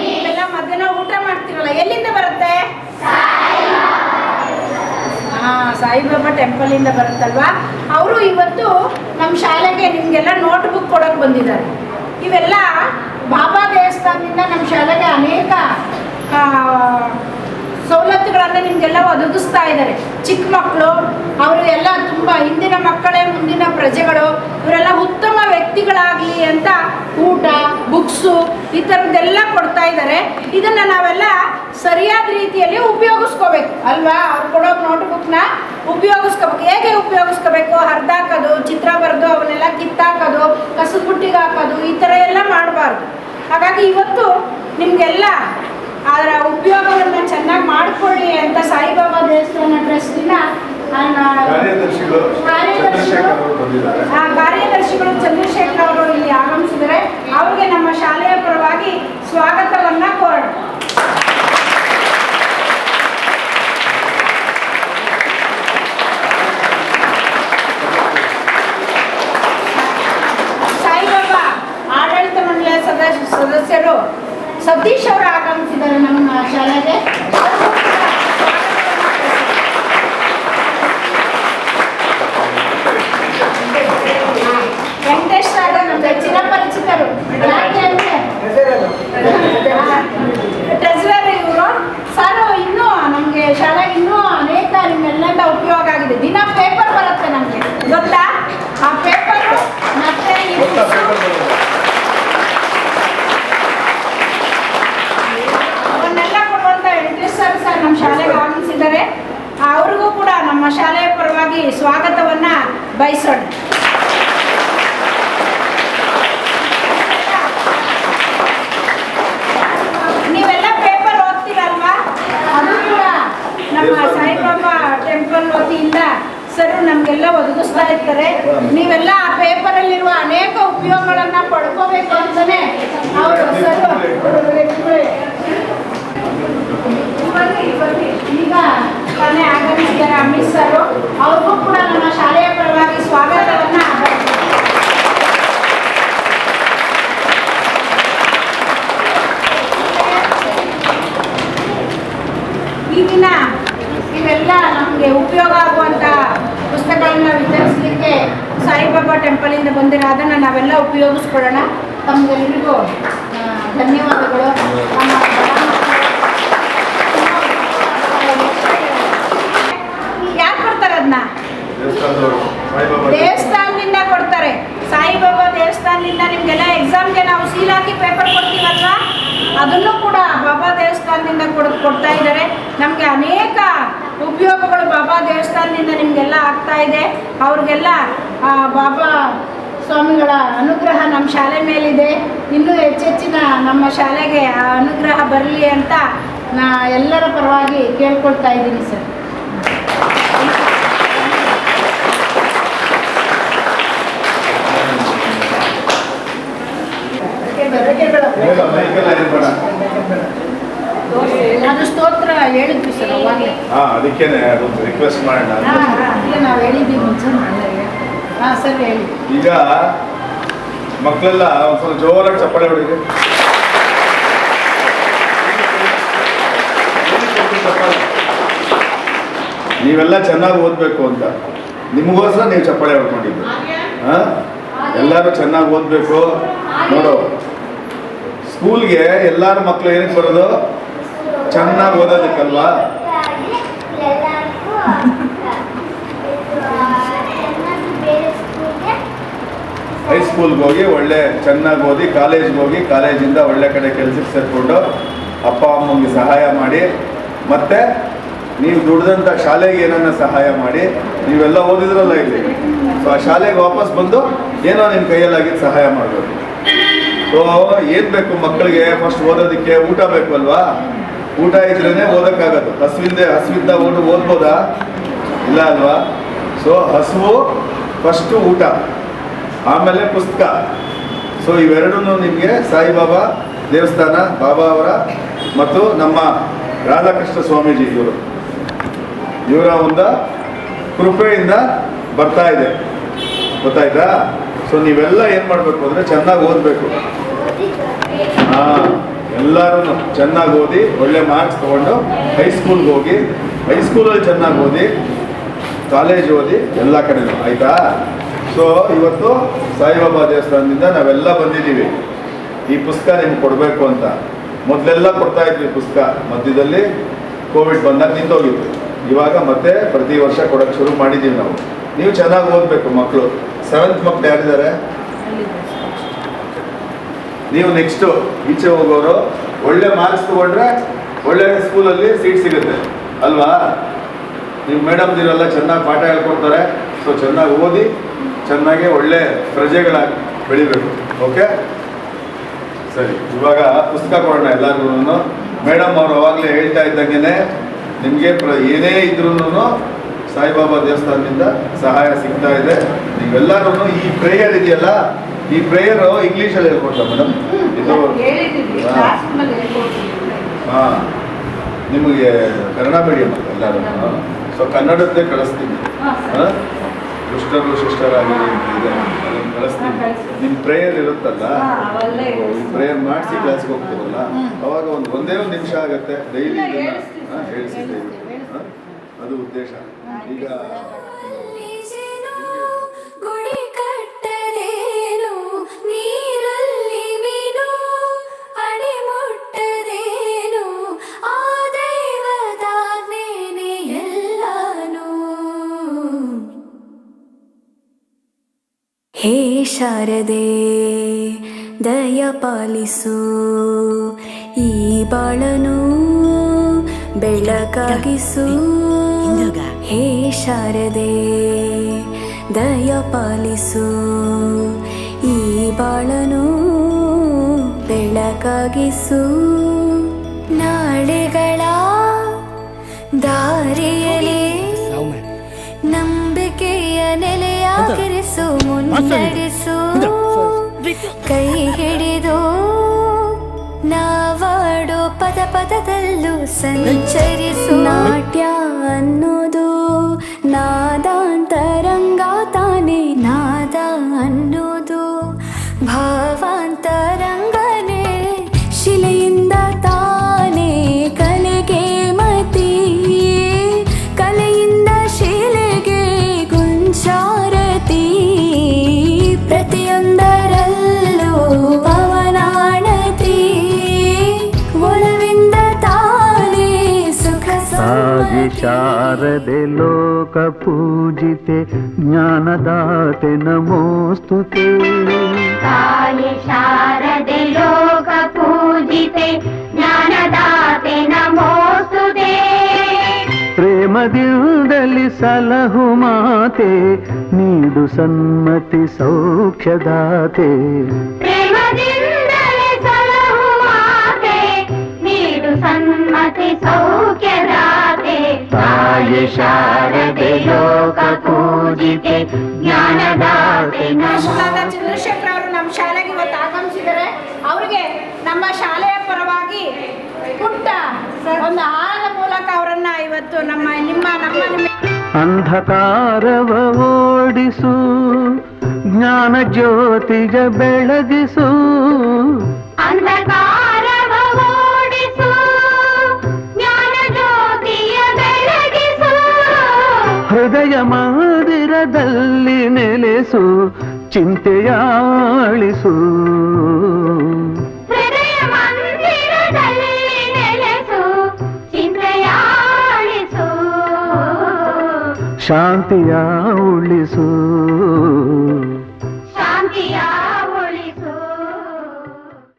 ನೀವೆಲ್ಲ ಮಧ್ಯಾಹ್ನ ಊಟ ಮಾಡ್ತೀರಲ್ಲ, ಎಲ್ಲಿಂದ ಬರುತ್ತೆ? ಸಾಯಿಬಾಬಾ ಟೆಂಪಲಿಂದ ಬರುತ್ತಲ್ವಾ. ಅವರು ಇವತ್ತು ನಮ್ಮ ಶಾಲೆಗೆ ನಿಮಗೆಲ್ಲ ನೋಟ್ಬುಕ್ ಕೊಡೋಕೆ ಬಂದಿದ್ದಾರೆ. ಇವೆಲ್ಲ ಬಾಬಾ ದೇವಸ್ಥಾನದಿಂದ ನಮ್ಮ ಶಾಲೆಗೆ ಅನೇಕ ಸವಲತ್ತುಗಳನ್ನು ನಿಮಗೆಲ್ಲ ಒದಗಿಸ್ತಾ ಇದ್ದಾರೆ. ಚಿಕ್ಕ ಮಕ್ಕಳು ಅವರು ಎಲ್ಲ ತುಂಬ ಇಂದಿನ ಮಕ್ಕಳೇ ಮುಂದಿನ ಪ್ರಜೆಗಳು, ಇವರೆಲ್ಲ ಉತ್ತಮ ವ್ಯಕ್ತಿಗಳಾಗಲಿ ಅಂತ ಊಟ, ಬುಕ್ಸು ಈ ಥರದ್ದೆಲ್ಲ ಕೊಡ್ತಾ ಇದ್ದಾರೆ. ಇದನ್ನು ನಾವೆಲ್ಲ ಸರಿಯಾದ ರೀತಿಯಲ್ಲಿ ಉಪಯೋಗಿಸ್ಕೋಬೇಕು ಅಲ್ವಾ? ಅವ್ರು ಕೊಡೋ ನೋಟ್ಬುಕ್ನ ಉಪಯೋಗಿಸ್ಕೋಬೇಕು. ಹೇಗೆ ಉಪಯೋಗಿಸ್ಕೋಬೇಕು? ಹರಿದಾಕೋದು, ಚಿತ್ರ ಬರೆದು ಅವನ್ನೆಲ್ಲ ಕಿತ್ತಾಕೋದು, ಕಸದ ಬುಟ್ಟಿಗೆ ಹಾಕೋದು, ಈ ಥರ ಎಲ್ಲ ಮಾಡಬಾರ್ದು. ಹಾಗಾಗಿ ಇವತ್ತು ನಿಮಗೆಲ್ಲ ಅದರ ಉಪಯೋಗವನ್ನು ಚೆನ್ನಾಗಿ ಮಾಡಿಕೊಳ್ಳಿ ಅಂತ ಸಾಯಿಬಾಬಾ ದೇವಸ್ಥಾನ ಟ್ರಸ್ಟಿನ ಕಾರ್ಯದರ್ಶಿಗಳು ಚಂದ್ರಶೇಖರ್ ಅವರು ಇಲ್ಲಿ ಆಗಮಿಸಿದರೆ ಅವರಿಗೆ ನಮ್ಮ ಶಾಲೆಯ ಪರವಾಗಿ ಸ್ವಾಗತವನ್ನ ಕೋರೋಣ. ಸಾಯಿಬಾಬಾ ಆಡಳಿತ ಮಂಡಳಿಯ ಸದಸ್ಯರು ಸತೀಶ್ ಅವರು ಆಗಮಿಸಿದ್ದಾರೆ ನಮ್ಮ ಶಾಲೆಗೆ. ವೆಂಕಟೇಶ್ ಸರ್ ನಮ್ಗೆ ಚಿರಪರಿಚಿತರು. ಯಾಕೆ ಅಂದರೆ ಟ್ರೆಜರರ್ ಇವರು ಸರ್. ಇನ್ನೂ ನಮಗೆ ಶಾಲೆಗೆ ಇನ್ನೂ ಅನೇಕ ನಿಮ್ಮೆಲ್ಲ ಉಪಯೋಗ ಆಗಿದೆ. ದಿನ ಪೇಪರ್ ಬರುತ್ತೆ ನಮಗೆ, ಗೊತ್ತಾ? ಆ ಪೇಪರು ಮತ್ತೆ ಅವನ್ನೆಲ್ಲ ಕೊಡುವಂಥ ವೆಂಕಟೇಶ್ ಸರ್ ನಮ್ಮ ಶಾಲೆಗೆ ಆಗಮಿಸಿದ್ದಾರೆ. ಅವ್ರಿಗೂ ಕೂಡ ನಮ್ಮ ಶಾಲೆಯ ಪರವಾಗಿ ಸ್ವಾಗತವನ್ನು ಬಯಸೋಣ. ನೀವೆಲ್ಲ ಪೇಪರ್ ಓದ್ತೀರಲ್ವಾ? ಅದು ಕೂಡ ನಮ್ಮ ಸಾಯಿಬಾಬಾ ಟೆಂಪಲ್ ವತಿಯಿಂದ ಸರ್ ನಮಗೆಲ್ಲ ಒದಗಿಸ್ತಾ ಇರ್ತಾರೆ. ನೀವೆಲ್ಲ ಆ ಪೇಪರಲ್ಲಿರುವ ಅನೇಕ ಉಪಯೋಗಗಳನ್ನು ಪಡ್ಕೋಬೇಕು ಅಂತಲೇ ಅವರು ಸರ್ ಈಗ ತಾನೇ ಆಗಮಿಸಿದ್ದಾರೆ ಅಮಿತ್ ಸರ್. ಅವ್ರಿಗೂ ಕೂಡ ನಮ್ಮ ಶಾಲೆಯ ಪರವಾಗಿ ಸ್ವಾಗತವನ್ನು. ಈ ದಿನ ಇವೆಲ್ಲ ನಮಗೆ ಉಪಯೋಗ ಆಗುವಂಥ ಪುಸ್ತಕಗಳನ್ನ ವಿತರಿಸಲಿಕ್ಕೆ ಸಾಯಿಬಾಬಾ ಟೆಂಪಲಿಂದ ಬಂದಿರೋ ಅದನ್ನು ನಾವೆಲ್ಲ ಉಪಯೋಗಿಸ್ಕೊಳ್ಳೋಣ. ತಮಗೆಲ್ಲರಿಗೂ ಧನ್ಯವಾದಗಳು. ಯಾಕೆ ಕೊಡ್ತಾರೆ ಅದನ್ನ? ದೇವಸ್ಥಾನದಿಂದ ಕೊಡ್ತಾರೆ. ಸಾಯಿಬಾಬಾ ದೇವಸ್ಥಾನದಿಂದ ನಿಮಗೆಲ್ಲ ಎಕ್ಸಾಮ್ಗೆ ನಾವು ಸೀಲ್ ಹಾಕಿ ಪೇಪರ್ ಕೊಡ್ತೀವಲ್ವಾ, ಅದನ್ನು ಕೂಡ ಬಾಬಾ ದೇವಸ್ಥಾನದಿಂದ ಕೊಡ್ತಾ ಇದ್ದಾರೆ. ನಮಗೆ ಅನೇಕ ಉಪಯೋಗಗಳು ಬಾಬಾ ದೇವಸ್ಥಾನದಿಂದ ನಿಮಗೆಲ್ಲ ಆಗ್ತಾ ಇದೆ. ಅವ್ರಿಗೆಲ್ಲ ಬಾಬಾ ಸ್ವಾಮಿಗಳ ಅನುಗ್ರಹ ನಮ್ಮ ಶಾಲೆ ಮೇಲಿದೆ. ಇನ್ನೂ ಹೆಚ್ಚೆಚ್ಚಿನ ನಮ್ಮ ಶಾಲೆಗೆ ಆ ಅನುಗ್ರಹ ಬರಲಿ ಅಂತ ನಾ ಎಲ್ಲರ ಪರವಾಗಿ ಕೇಳ್ಕೊಳ್ತಾ ಇದ್ದೀನಿ ಸರ್. ಅದು ಸ್ತೋತ್ರ ಹೇಳಿದ್ವಿ ಸರ್ ಅವಾಗಲೇ. ಅದಕ್ಕೆ ರಿಕ್ವೆಸ್ಟ್ ಮಾಡೋಣ. ನಾವು ಹೇಳಿದ್ದೀವಿ ಮುಂಚೆ. ಸರ್ ಹೇಳಿ. ಈಗ ಮಕ್ಕಳೆಲ್ಲ ಒಂದು ಸ್ವಲ್ಪ ಜೋರಾಗಿ ಚಪ್ಪಾಳೆ ಹೊಡಿರಿ. ನೀವೆಲ್ಲ ಚೆನ್ನಾಗಿ ಓದಬೇಕು ಅಂತ ನಿಮಗೋಸ್ಕರ ನೀವು ಚಪ್ಪಾಳೆ ಹೊಡ್ಕೊಂಡಿದ್ದು. ಎಲ್ಲರೂ ಚೆನ್ನಾಗಿ ಓದಬೇಕು. ನೋಡು, ಸ್ಕೂಲ್ಗೆ ಎಲ್ಲರ ಮಕ್ಕಳು ಏನಕ್ಕೆ ಬರೋದು? ಚೆನ್ನಾಗಿ ಓದೋದಕ್ಕಲ್ವಾ? ಹೈಸ್ಕೂಲ್ಗೆ ಹೋಗಿ ಒಳ್ಳೆ ಚೆನ್ನಾಗಿ ಓದಿ ಕಾಲೇಜ್ಗೆ ಹೋಗಿ ಕಾಲೇಜಿಂದ ಒಳ್ಳೆ ಕಡೆ ಕೆಲಸಕ್ಕೆ ಸೇರಿಕೊಂಡು ಅಪ್ಪ ಅಮ್ಮಂಗೆ ಸಹಾಯ ಮಾಡಿ, ಮತ್ತು ನೀವು ದುಡ್ದಂಥ ಶಾಲೆಗೆ ಏನನ್ನ ಸಹಾಯ ಮಾಡಿ. ನೀವೆಲ್ಲ ಓದಿದ್ರಲ್ಲ ಇಲ್ಲಿ, ಸೊ ಆ ಶಾಲೆಗೆ ವಾಪಸ್ ಬಂದು ಏನೋ ನಿಮ್ಮ ಕೈಯಲ್ಲಾಗಿದ್ದು ಸಹಾಯ ಮಾಡಬೇಕು. ಸೊ ಏನು ಬೇಕು ಮಕ್ಕಳಿಗೆ? ಫಸ್ಟ್ ಓದೋದಕ್ಕೆ ಊಟ ಬೇಕು ಅಲ್ವಾ? ಊಟ ಇದ್ರೇ ಓದೋಕ್ಕಾಗೋದು. ಹಸುವಿದ್ದ ಓದ್ಬೋದಾ? ಇಲ್ಲ ಅಲ್ವಾ? ಸೊ ಹಸುವು ಫಸ್ಟು, ಊಟ ಆಮೇಲೆ ಪುಸ್ತಕ. ಸೊ ಇವೆರಡೂ ನಿಮಗೆ ಸಾಯಿಬಾಬಾ ದೇವಸ್ಥಾನ, ಬಾಬಾ ಅವರ ಮತ್ತು ನಮ್ಮ ರಾಧಾಕೃಷ್ಣ ಸ್ವಾಮೀಜಿ ಇವರ ಒಂದು ಕೃಪೆಯಿಂದ ಬರ್ತಾ ಇದೆ, ಗೊತ್ತಾಯ್ತಾ? ಸೊ ನೀವೆಲ್ಲ ಏನು ಮಾಡಬೇಕು ಅಂದರೆ ಚೆನ್ನಾಗಿ ಓದಬೇಕು. ಎಲ್ಲರೂ ಚೆನ್ನಾಗಿ ಓದಿ ಒಳ್ಳೆ ಮಾರ್ಕ್ಸ್ ತೊಗೊಂಡು ಹೈಸ್ಕೂಲ್ಗೆ ಹೋಗಿ ಹೈಸ್ಕೂಲಲ್ಲಿ ಚೆನ್ನಾಗಿ ಓದಿ ಕಾಲೇಜ್ ಓದಿ ಎಲ್ಲ ಕಡೆನೂ ಆಯಿತಾ. ಸೊ ಇವತ್ತು ಸಾಯಿಬಾಬಾ ದೇವಸ್ಥಾನದಿಂದ ನಾವೆಲ್ಲ ಬಂದಿದ್ದೀವಿ ಈ ಪುಸ್ತಕ ನಿಮ್ಗೆ ಕೊಡಬೇಕು ಅಂತ. ಮೊದಲೆಲ್ಲ ಕೊಡ್ತಾ ಇದ್ವಿ ಪುಸ್ತಕ, ಮಧ್ಯದಲ್ಲಿ ಕೋವಿಡ್ ಬಂದಾಗ ನಿಂತೋಗಿತ್ತು. ಇವಾಗ ಮತ್ತೆ ಪ್ರತಿ ವರ್ಷ ಕೊಡೋಕ್ಕೆ ಶುರು ಮಾಡಿದ್ದೀವಿ ನಾವು. ನೀವು ಚೆನ್ನಾಗಿ ಓದಬೇಕು ಮಕ್ಕಳು. 7th ಮಕ್ಕಳು ಯಾರಿದ್ದಾರೆ? ನೀವು ನೆಕ್ಸ್ಟು ಈಚೆ ಹೋಗೋರು ಒಳ್ಳೆ ಮಾರ್ಕ್ಸ್ ತೊಗೊಂಡ್ರೆ ಒಳ್ಳೆ ಸ್ಕೂಲಲ್ಲಿ ಸೀಟ್ ಸಿಗುತ್ತೆ ಅಲ್ವಾ. ನೀವು ಮೇಡಮ್ದಿರೆಲ್ಲ ಚೆನ್ನಾಗಿ ಪಾಠ ಹೇಳ್ಕೊಡ್ತಾರೆ. ಸೊ ಚೆನ್ನಾಗಿ ಓದಿ ಚೆನ್ನಾಗಿ ಒಳ್ಳೆ ಪ್ರಜೆಗಳಾಗಿ ಬೆಳಿಬೇಕು. ಓಕೆ ಸರಿ, ಇವಾಗ ಪುಸ್ತಕ ಕೊಡೋಣ ಎಲ್ಲರಿಗೂ. ಮೇಡಮ್ ಅವರು ಅವಾಗಲೇ ಹೇಳ್ತಾ ಇದ್ದಂಗೆ ನಿಮಗೆ ಏನೇ ಇದ್ರೂ ಸಾಯಿಬಾಬಾ ದೇವಸ್ಥಾನದಿಂದ ಸಹಾಯ ಸಿಗ್ತಾ ಇದೆ. ನೀವೆಲ್ಲರೂ ಈ ಪ್ರೇಯರ್ ಇದೆಯಲ್ಲ, ಈ ಪ್ರೇಯರ್ ಇಂಗ್ಲೀಷಲ್ಲಿ ಹೇಳ್ಕೊಡ್ತಾ ಮೇಡಮ್. ಇದು ಹಾಂ, ನಿಮಗೆ ಕನ್ನಡ ಮೀಡಿಯಮ್ ಎಲ್ಲರೂ. ಸೊ ಕನ್ನಡದ್ದೇ ಕಳಿಸ್ತೀನಿ. ಹಾಂ, ದುಷ್ಟರು ಶಿಷ್ಟರಾಗಿ ಇದೆ ಅದನ್ನು ಕಳಿಸ್ತೀನಿ. ನಿಮ್ಮ ಪ್ರೇಯರ್ ಇರುತ್ತಲ್ಲ, ಈ ಪ್ರೇಯರ್ ಮಾಡಿಸಿ ಕ್ಲಾಸ್ಗೆ ಹೋಗ್ತೀವಲ್ಲ, ಅವಾಗ ಒಂದೇ ಒಂದು ನಿಮಿಷ ಆಗುತ್ತೆ ಡೈಲಿ ಹೇಳಿಸಿದ್ದೇವೆ. ಅದು ಉದ್ದೇಶ. ಈಗ ಗುಡಿ ಕಟ್ಟದೇನು, ನೀರಲ್ಲಿ ಮೀನು ಅಡಿ ಮುಟ್ಟದೇನು, ಆ ದೈವದಾಜ್ಞೆನೇ ಎಲ್ಲಾನು. ಹೇ ಶಾರದೆ ದಯ ಪಾಲಿಸು, ಈ ಬಾಳನು ಬೆಳಕಾಗಿಸು. ಹೇ ಶಾರದೆ ದಯ ಪಾಲಿಸು, ಈ ಬಾಳನು ಬೆಳಕಾಗಿಸು. ನಾಳೆಗಳ ದಾರಿಯಲ್ಲಿ ನಂಬಿಕೆಯ ನೆಲೆಯಾಗಿರಿಸು, ಮುನ್ನಡೆಸು. ಕೈ ಹಿಡಿದು ನಾವಾಡೋ ಪದ ಪದದಲ್ಲೂ ಸಂಚರಿಸು. ನಾಟ್ಯ ಅನ್ನೋದು ನಾದಾಂತರಂಗ ತಾನೇ, ನಾದ ಅನ್ನೋದು ಭಾವಾಂತರಂಗನೇ. ಶಿಲೆಯಿಂದ ತಾನೇ ಕಲೆಗೆ ಮತಿ, ಕಲೆಯಿಂದ ಶಿಲೆಗೆ ಗುಂಚಾರತಿ. ಪ್ರತಿಯೊಂದರಲ್ಲೂ ಪವನಾಣತಿ, ಒಲವಿಂದ ತಾನೇ ಸುಖ ಸಾಗಿ ಶಾರದೆ ಲೋಕ ಪೂಜಿತೆ, ಜ್ಞಾನದಾತೆ ನಮೋಸ್ತುತೆ. ತಾಯಿ ಶಾರದೆ ಲೋಕ ಪೂಜಿತೆ, ಜ್ಞಾನದಾತೆ ನಮೋಸ್ತುತೆ. ಪ್ರೇಮದಿಂದಲಿ ಸಲಹು ಮಾತೆ, ನೀಡು ಸನ್ಮತಿ ಸೌಖ್ಯದಾತೆ. ಪ್ರೇಮದಿಂದಲೇ ಸಲಹು ಮಾತೆ, ನೀಡು ಸನ್ಮತಿ ಸೌಖ್ಯದಾತೆ. ತಾಯಿ ಶಾರದೆ ಲೋಕ ಪೂಜಿತೆ, ಜ್ಞಾನದಾತೆ ಶಿವನಾಥ ಚಂದ್ರಶೇಖರ್ ಅವರು ನಮ್ಮ ಶಾಲೆಗೆ ಇವತ್ತು ಆಗಮಿಸಿದ್ದಾರೆ. ಅವರಿಗೆ ನಮ್ಮ ಶಾಲೆಯ ಪರವಾಗಿ ಪುಟ್ಟ ಒಂದು ಹಾಲಿನ ಮೂಲಕ ಅವರನ್ನ ಇವತ್ತು ನಮ್ಮ ಅಂಧಕಾರವ ಓಡಿಸು, ಜ್ಞಾನ ಜ್ಯೋತಿಗ ಬೆಳಗಿಸು. ಅಂಧಕಾರವ ಓಡಿಸು, ಜ್ಞಾನ ಜ್ಯೋತಿಯ ಬೆಳಗಿಸು. ಹೃದಯ ಮಂದಿರದಲ್ಲಿ ನೆಲೆಸು, ಚಿಂತೆಯಾಳಿಸು. ಹೃದಯ ಮಂದಿರದಲ್ಲಿ ನೆಲೆಸು, ಚಿಂತೆಯಾಳಿಸು. ಶಾಂತಿಯ ಉಳಿಸು.